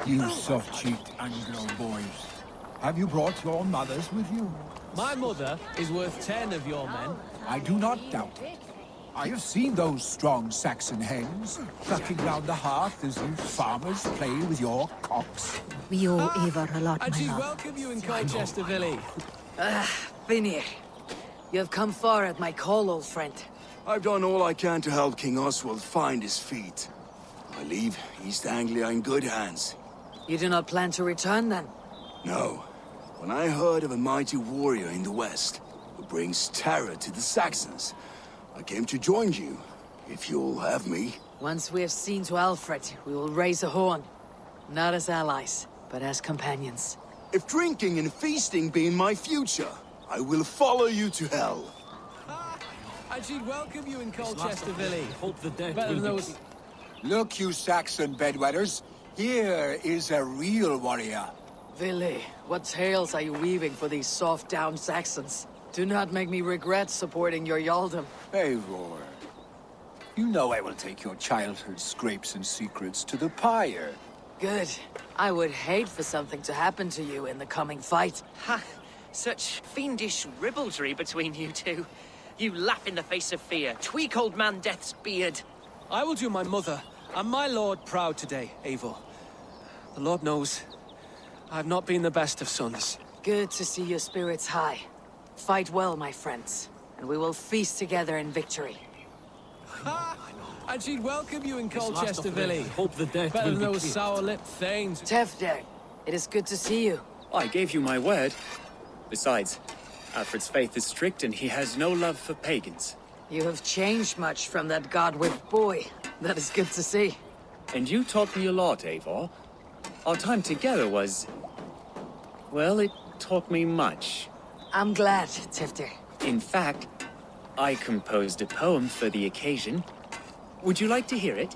You soft-cheeked Anglo boys. Have you brought your mothers with you? My mother is worth 10 of your men. I do not doubt it. I have seen those strong Saxon hens clucking round the hearth as you farmers play with your cocks. We owe Eivor a lot, And my she'd love. welcome you in Colchester Village. Vinir, you have come far at my call, old friend. I've done all I can to help King Oswald find his feet. I leave East Anglia in good hands. You do not plan to return, then? No. When I heard of a mighty warrior in the west, who brings terror to the Saxons, I came to join you, if you'll have me. Once we have seen to Alfred, we will raise a horn. Not as allies, but as companions. If drinking and feasting be in my future, I will follow you to hell. And she'd welcome you in Colchester Village. Hope the death Better will than be those... Look, you Saxon bedwetters. Here is a real warrior. Vili, what tales are you weaving for these soft-down Saxons? Do not make me regret supporting your Yaldom. Eivor, you know I will take your childhood scrapes and secrets to the pyre. Good. I would hate for something to happen to you in the coming fight. Ha! Such fiendish ribaldry between you two. You laugh in the face of fear, tweak old man Death's beard. I will do my mother and my lord proud today, Eivor. The Lord knows, I've not been the best of sons. Good to see your spirits high. Fight well, my friends, and we will feast together in victory. And she'd welcome you in Colchester Village. Hope the death Better will than be those clear. sour-lipped thanes. Tefder, it is good to see you. I gave you my word. Besides, Alfred's faith is strict and he has no love for pagans. You have changed much from that god-whipped boy. That is good to see. And you taught me a lot, Eivor. Our time together was... well, it taught me much. I'm glad, Tefder. In fact, I composed a poem for the occasion. Would you like to hear it?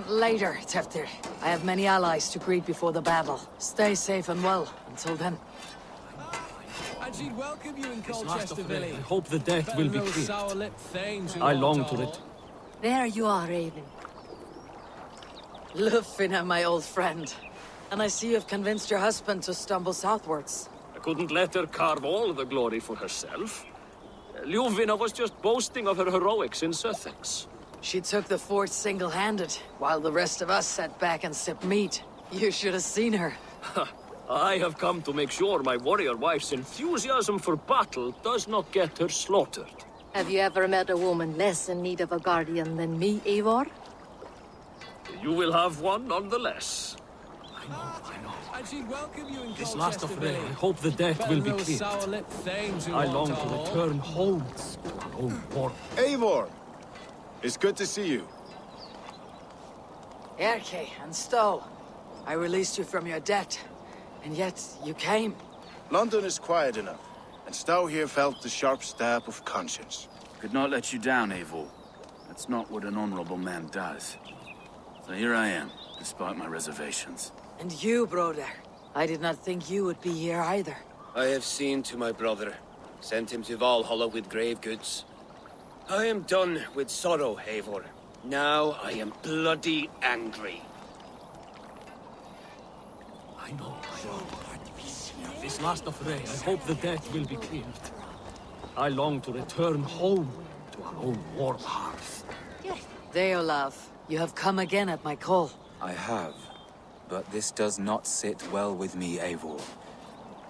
Later, Tefder. I have many allies to greet before the battle. Stay safe and well until then. And she'd welcome you in Colchester I Village. hope the death Better will than be those clear. sour-lipped thanes who I want long to to hold. it. There you are, Raven. Lufina, my old friend. And I see you've convinced your husband to stumble southwards. I couldn't let her carve all the glory for herself. Ljuvina was just boasting of her heroics in Sussex. She took the fort single-handed, while the rest of us sat back and sipped meat. You should have seen her. I have come to make sure my warrior wife's enthusiasm for battle does not get her slaughtered. Have you ever met a woman less in need of a guardian than me, Eivor? You will have one nonetheless. And she'd welcome you in This Colchester last of Village. I hope the death Better will than be those clear. sour-lipped thanes who I want long to to hold. return home to our own war. Eivor! It's good to see you. Erke and Stowe. I released you from your debt, and yet you came. London is quiet enough, and Stowe here felt the sharp stab of conscience. Could not let you down, Eivor. That's not what an honorable man does. So here I am, despite my reservations. And you, brother. I did not think you would be here either. I have seen to my brother, sent him to Valhalla with grave goods. I am done with sorrow, Eivor. Now I am bloody angry. I know. This last of Rey, I hope the death will be cleared. I long to return home to our own warm hearth. Deolav, you have come again at my call. I have, but this does not sit well with me, Eivor.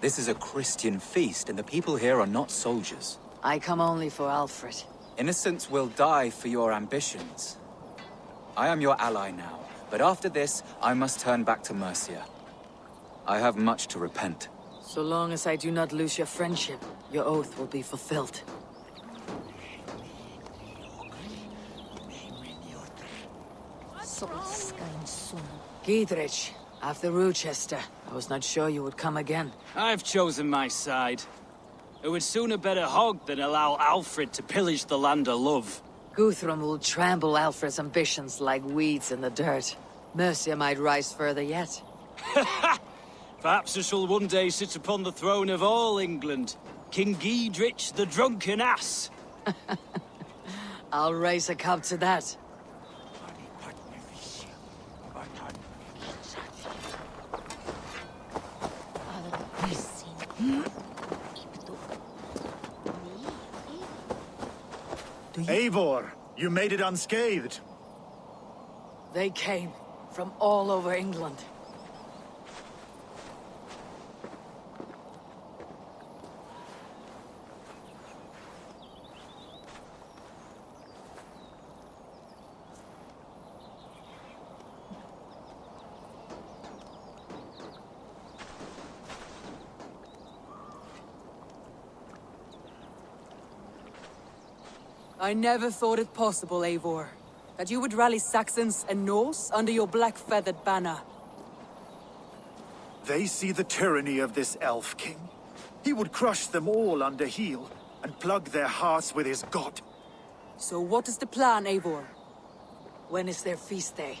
This is a Christian feast, and the people here are not soldiers. I come only for Alfred. Innocents will die for your ambitions. I am your ally now, but after this, I must turn back to Mercia. I have much to repent. So long as I do not lose your friendship, your oath will be fulfilled. Giedrich, after Rochester, I was not sure you would come again. I've chosen my side. I would sooner bet a hog than allow Alfred to pillage the land of love. Guthrum will trample Alfred's ambitions like weeds in the dirt. Mercia might rise further yet. Perhaps I shall one day sit upon the throne of all England. King Giedrich the drunken ass. I'll raise a cup to that. Eivor, you made it unscathed. They came from all over England. I never thought it possible, Eivor, that you would rally Saxons and Norse under your black-feathered banner. They see the tyranny of this elf king. He would crush them all under heel and plug their hearts with his god. So what is the plan, Eivor? When is their feast day?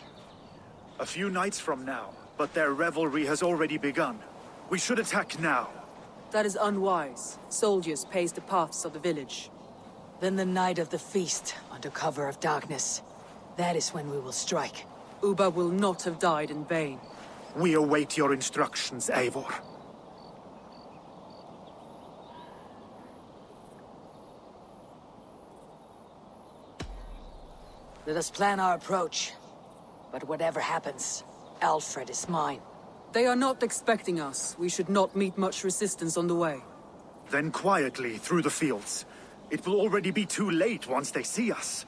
A few nights from now, but their revelry has already begun. We should attack now. That is unwise. Soldiers pace the paths of the village. Then the night of the feast, under cover of darkness. That is when we will strike. Uba will not have died in vain. We await your instructions, Eivor. Let us plan our approach. But whatever happens, Alfred is mine. They are not expecting us. We should not meet much resistance on the way. Then quietly through the fields. It will already be too late once they see us.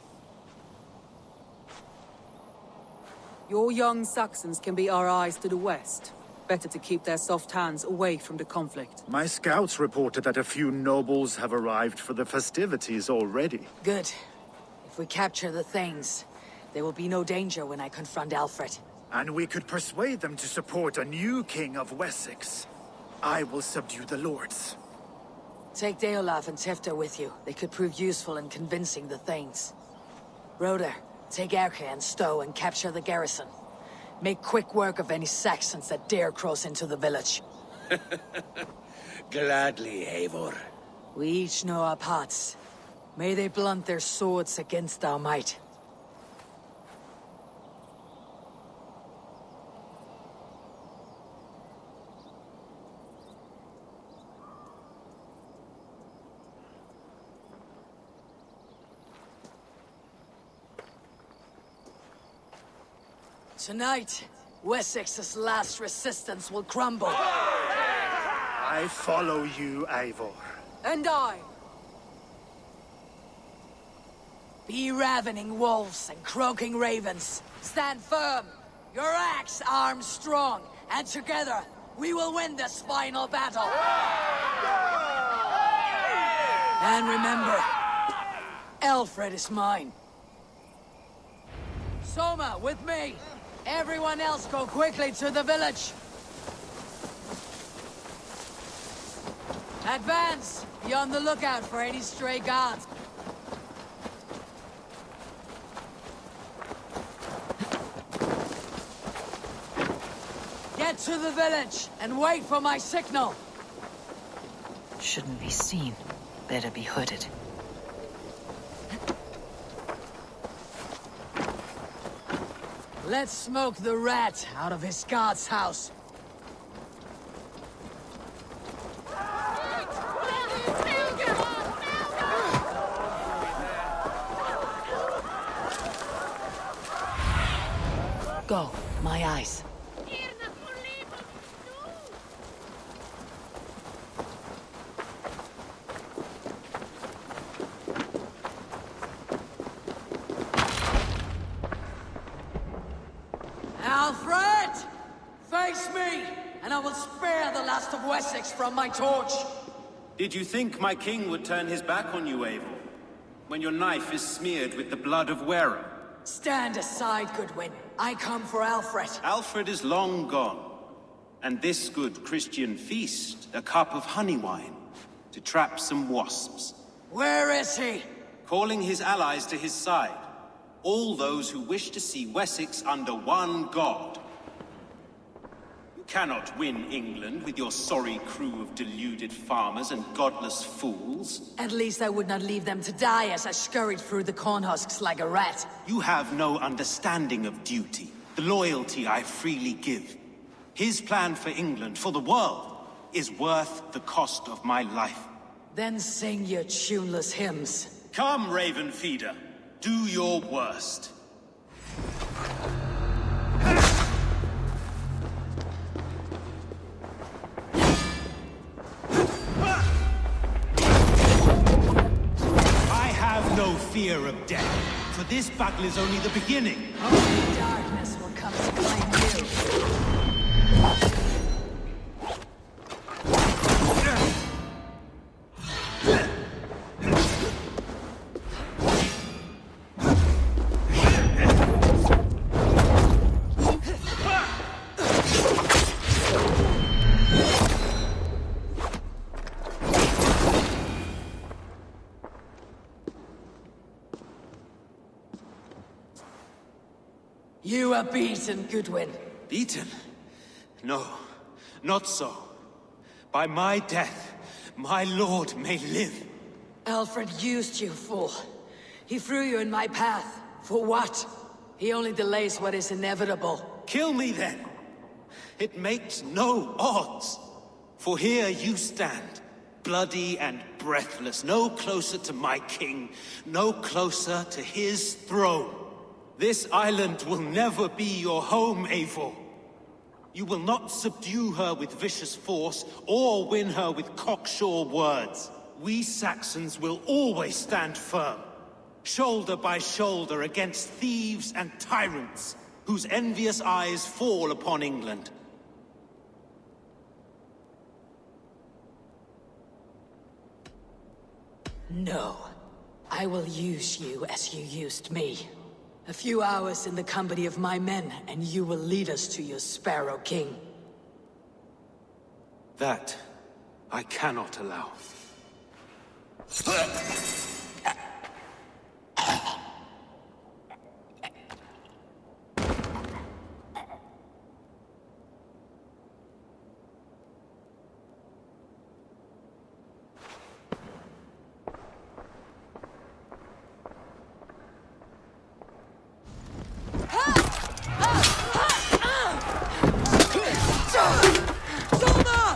Your young Saxons can be our eyes to the west. Better to keep their soft hands away from the conflict. My scouts reported that a few nobles have arrived for the festivities already. Good. If we capture the Thanes, there will be no danger when I confront Alfred. And we could persuade them to support a new king of Wessex. I will subdue the lords. Take Deolaf and Tifta with you. They could prove useful in convincing the Thanes. Roder, take Erke and Stowe and capture the garrison. Make quick work of any Saxons that dare cross into the village. Gladly, Eivor. We each know our parts. May they blunt their swords against our might. Tonight, Wessex's last resistance will crumble. I follow you, Eivor. And I. Be ravening wolves and croaking ravens. Stand firm. Your axe arms strong. And together, we will win this final battle. And remember, Alfred is mine. Soma, with me. Everyone else go quickly to the village. Advance! Be on the lookout for any stray guards. Get to the village and wait for my signal. Shouldn't be seen. Better be hooded. Let's smoke the rat out of his guard's house. Go, my eyes. Alfred! Face me, and I will spare the last of Wessex from my torch. Did you think my king would turn his back on you, Eivor? When your knife is smeared with the blood of Weron? Stand aside, Goodwin. I come for Alfred. Alfred is long gone. And this good Christian feast, a cup of honey wine, to trap some wasps. Where is he? Calling his allies to his side. All those who wish to see Wessex under one god. You cannot win England with your sorry crew of deluded farmers and godless fools. At least I would not leave them to die as I scurried through the corn husks like a rat. You have no understanding of duty, the loyalty I freely give. His plan for England, for the world, is worth the cost of my life. Then sing your tuneless hymns. Come, Raven Feeder. Do your worst. I have no fear of death, for this battle is only the beginning. Only darkness will come to claim you. You are beaten, Goodwin. Beaten? No, not so. By my death, my lord may live. Alfred used you, fool. He threw you in my path. For what? He only delays what is inevitable. Kill me then. It makes no odds. For here you stand, bloody and breathless, no closer to my king, no closer to his throne. This island will never be your home, Eivor. You will not subdue her with vicious force, or win her with cocksure words. We Saxons will always stand firm, shoulder by shoulder against thieves and tyrants, whose envious eyes fall upon England. No. I will use you as you used me. A few hours in the company of my men, and you will lead us to your Sparrow King. That I cannot allow.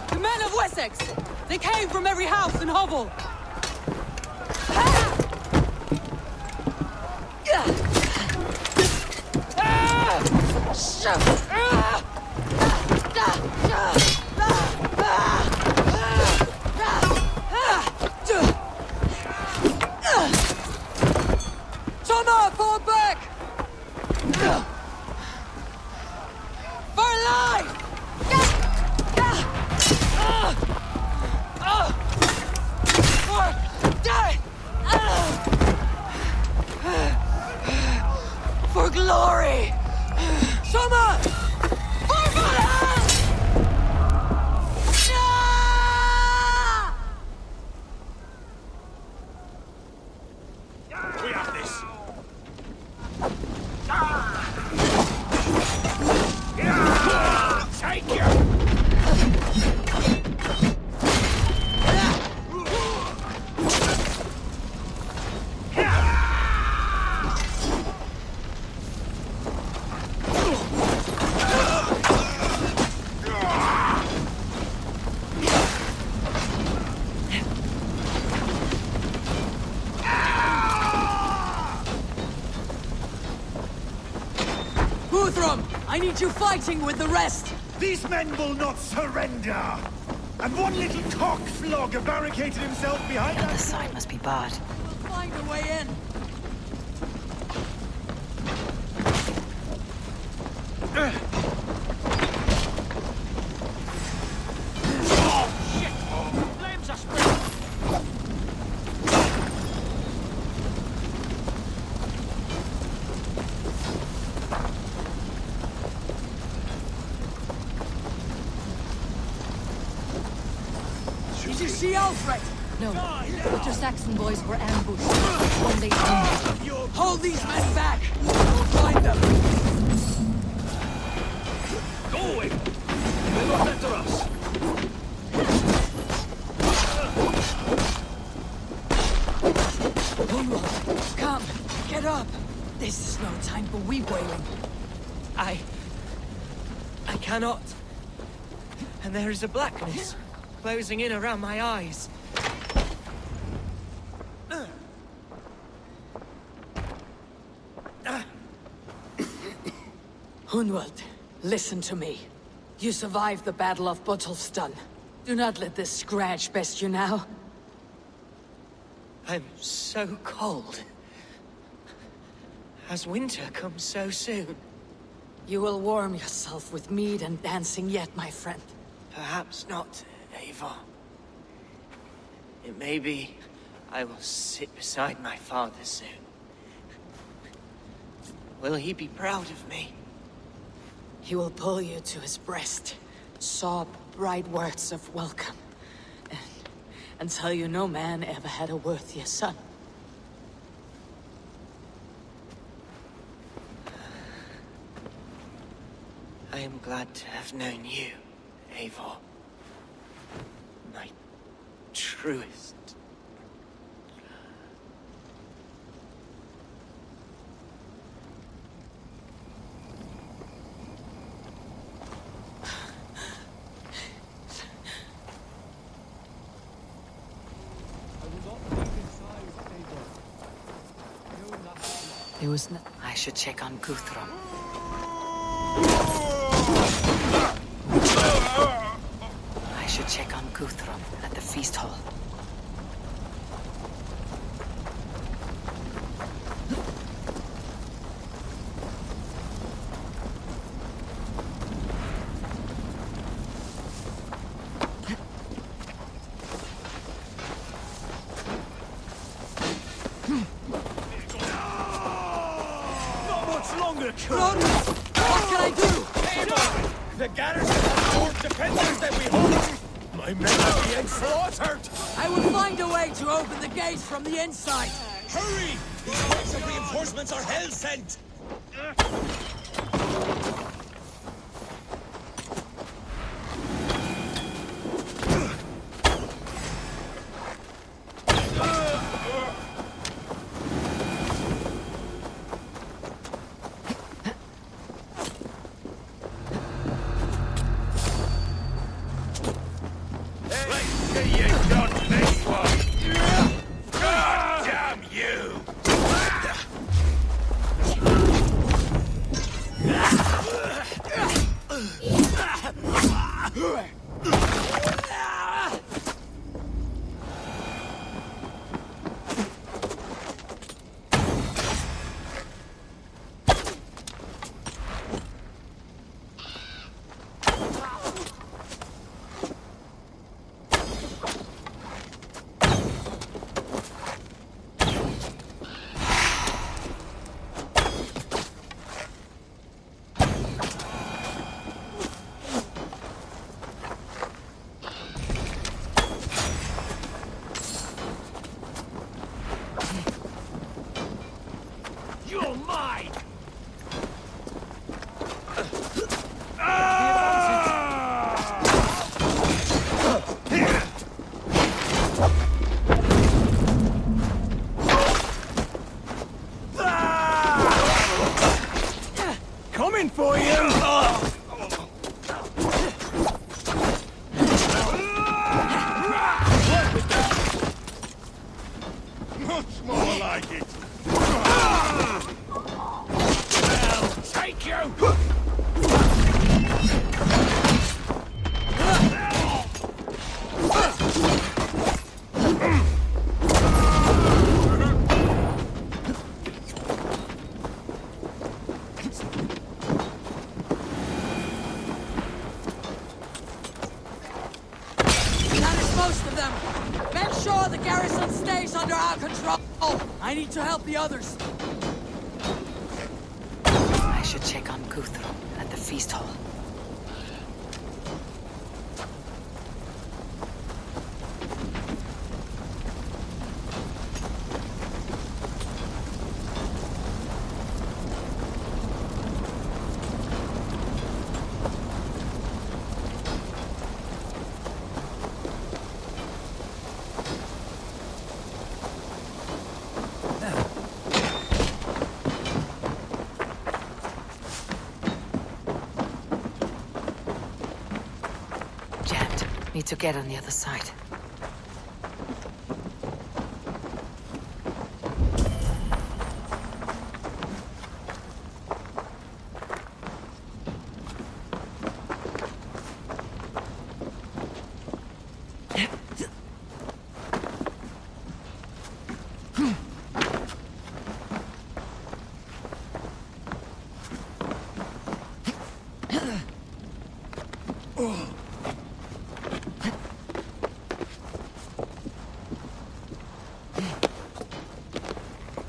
The men of Wessex! They came from every house and hovel! Thomas, fall back! For life! For glory! Soma! For Valhalla! We have this. Take you! I need you fighting with the rest! These men will not surrender! And one little cock-flogger barricaded himself behind The side must be barred. We'll find a way in! Flames are spreading! Did you see Alfred? No, but your Saxon boys were ambushed. When they hold these men back! We'll find them! Going! They will enter us! Unwald, come! Get up! This is no time for weep-wailing. I cannot. And there is a blackness. closing in around my eyes. Hunwald, listen to me. You survived the Battle of Bottleston. Do not let this scratch best you now. I'm so cold. Has winter come so soon? You will warm yourself with mead and dancing yet, my friend. Perhaps not, Eivor. It may be I will sit beside my father soon. Will he be proud of me? He will pull you to his breast, sob bright words of welcome, and tell you no man ever had a worthier son. I am glad to have known you, Eivor. My truest. There was no... I should check on Guthrum. I should check on Guthrum at the feast hall. Run! What can I do? The garrison has more defenders than we hoped! My men are being slaughtered! I will find a way to open the gates from the inside! Hurry! These waves of reinforcements are hell sent! I need to help the others. I should check on Guthrum at the feast hall. need to get on the other side.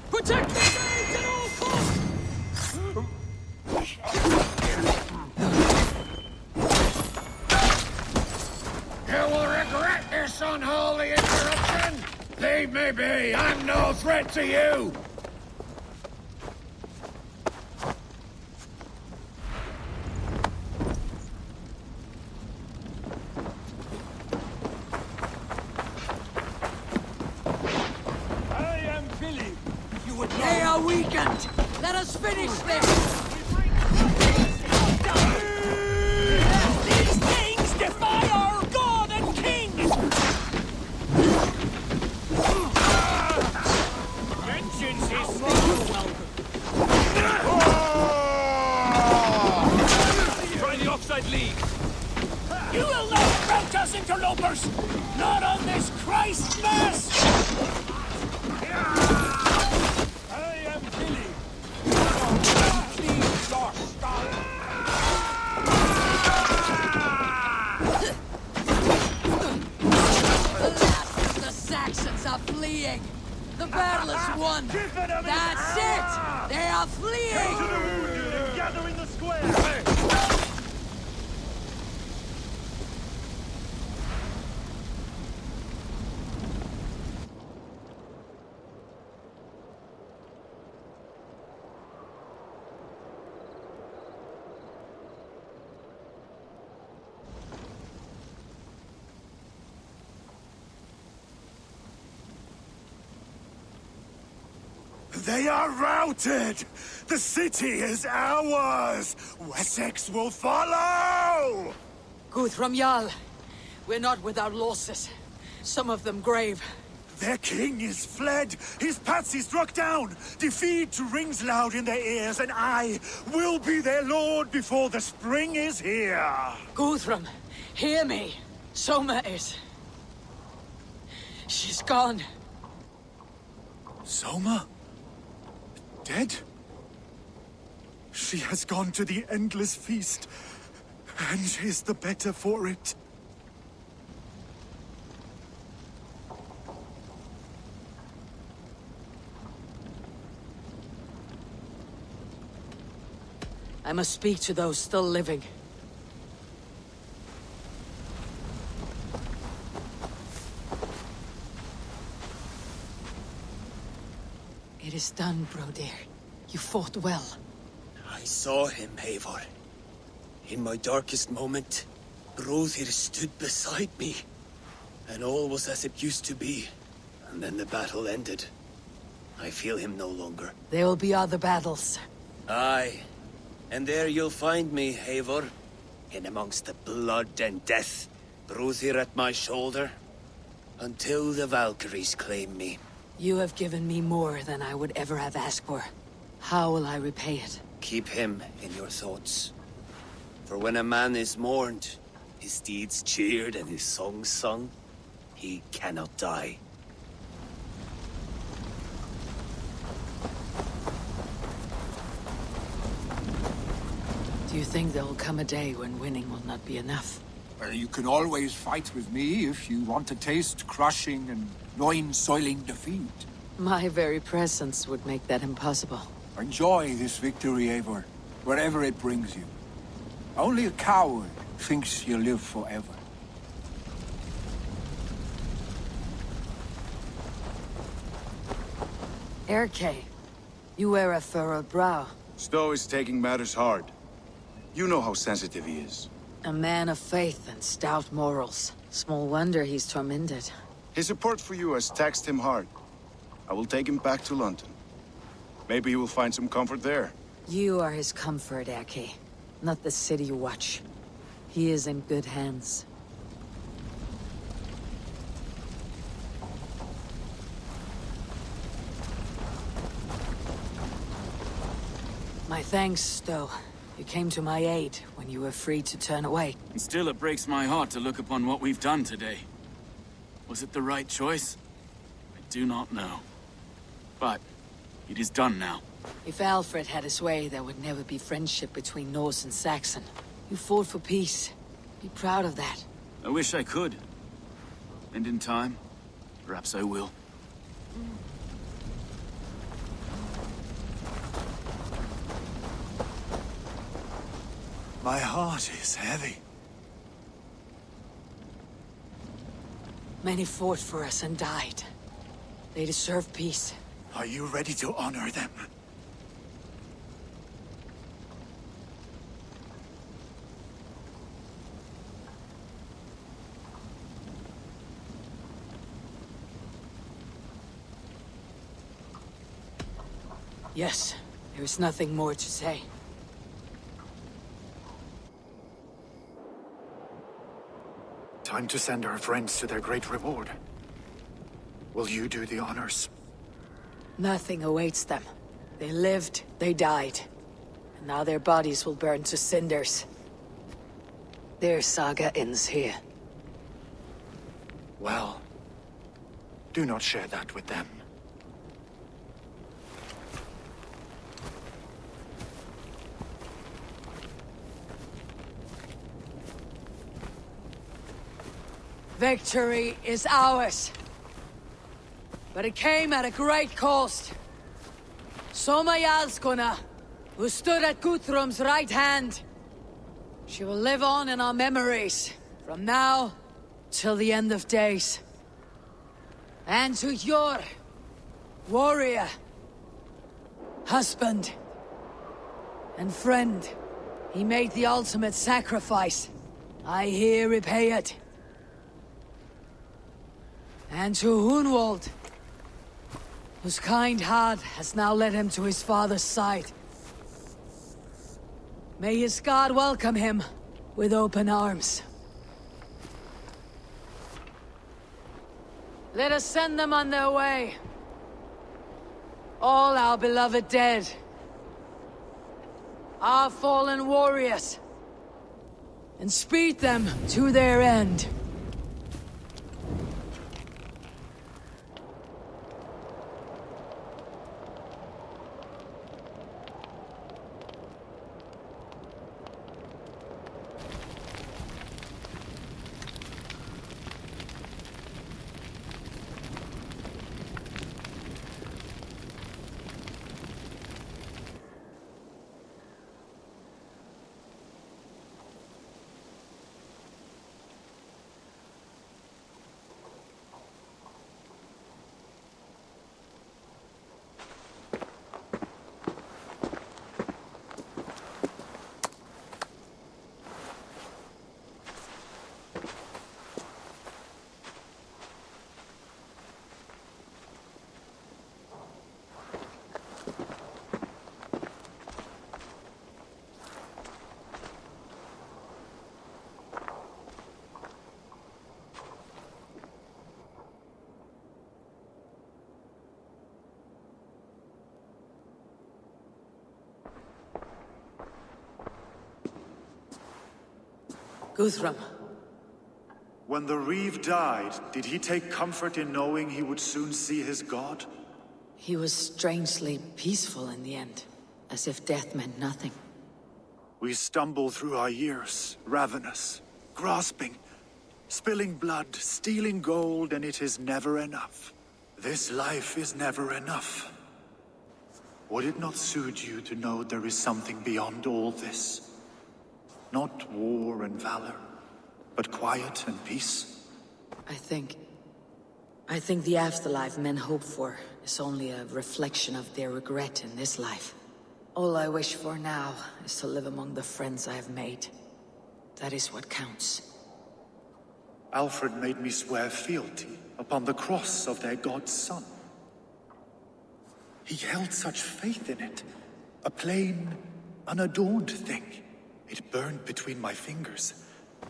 Protect the sails at all costs! You will regret this unholy interruption! Leave me be! I'm no threat to you! They are weakened! Let us finish this! These things defy our god and king! Vengeance is welcome. Try the offside league. You will not rout us, interlopers! Not on this Christ Mass! The Saxons are fleeing! The battle is won! That's it! They are fleeing! Gather in the square! They are routed! The city is ours! Wessex will follow! Guthrum Jarl, we're not without losses. Some of them grave. Their king is fled! His patsy struck down! Defeat rings loud in their ears, and I will be their lord before the spring is here! Guthrum, hear me! Soma is... she's gone. Soma? Dead? She has gone to the endless feast, and is the better for it. I must speak to those still living. It is done, Brodir. You fought well. I saw him, Eivor. In my darkest moment, Brodir stood beside me. And all was as it used to be. And then the battle ended. I feel him no longer. There will be other battles. Aye. And there you'll find me, Eivor. In amongst the blood and death. Brodir at my shoulder. Until the Valkyries claim me. You have given me more than I would ever have asked for. How will I repay it? Keep him in your thoughts. For when a man is mourned, his deeds cheered and his songs sung, he cannot die. Do you think there will come a day when winning will not be enough? Well, you can always fight with me if you want to taste crushing and loin-soiling defeat. My very presence would make that impossible. Enjoy this victory, Eivor, wherever it brings you. Only a coward thinks you'll live forever. Erke, you wear a furrowed brow. Stowe is taking matters hard. You know how sensitive he is. A man of faith and stout morals. Small wonder he's tormented. His support for you has taxed him hard. I will take him back to London. Maybe he will find some comfort there. You are his comfort, Erke. Not the city watch. He is in good hands. My thanks, Stowe. You came to my aid when you were free to turn away. And still it breaks my heart to look upon what we've done today. Was it the right choice? I do not know. But it is done now. If Alfred had his way, there would never be friendship between Norse and Saxon. You fought for peace. Be proud of that. I wish I could. And in time, perhaps I will. My heart is heavy. Many fought for us and died. They deserve peace. Are you ready to honor them? Yes, there is nothing more to say. Time to send our friends to their great reward. Will you do the honors? Nothing awaits them. They lived, they died. And now their bodies will burn to cinders. Their saga ends here. Well, do not share that with them. Victory is ours. But it came at a great cost. Soma Jarlskona, who stood at Guthrum's right hand. She will live on in our memories, from now till the end of days. And to your warrior, husband, and friend, he made the ultimate sacrifice. I here repay it. And to Hunwald, whose kind heart has now led him to his father's side. May his God welcome him with open arms. Let us send them on their way. All our beloved dead. Our fallen warriors. And speed them to their end. Guthrum. When the Reeve died, did he take comfort in knowing he would soon see his god? He was strangely peaceful in the end, as if death meant nothing. We stumble through our years, ravenous, grasping, spilling blood, stealing gold, and it is never enough. This life is never enough. Would it not suit you to know there is something beyond all this? Not war and valor, but quiet and peace? I think the afterlife men hope for is only a reflection of their regret in this life. All I wish for now is to live among the friends I have made. That is what counts. Alfred made me swear fealty upon the cross of their god's son. He held such faith in it, a plain, unadorned thing. It burned between my fingers,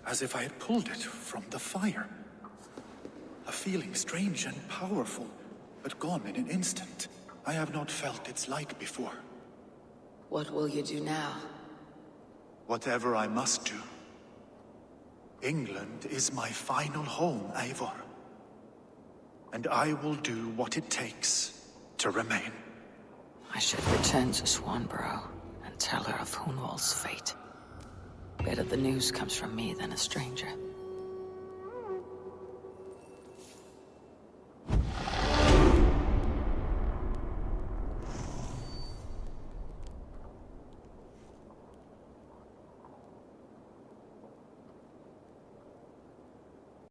as if I had pulled it from the fire. A feeling strange and powerful, but gone in an instant. I have not felt its like before. What will you do now? Whatever I must do. England is my final home, Eivor. And I will do what it takes to remain. I should return to Swanborough and tell her of Hunwald's fate. Better the news comes from me than a stranger.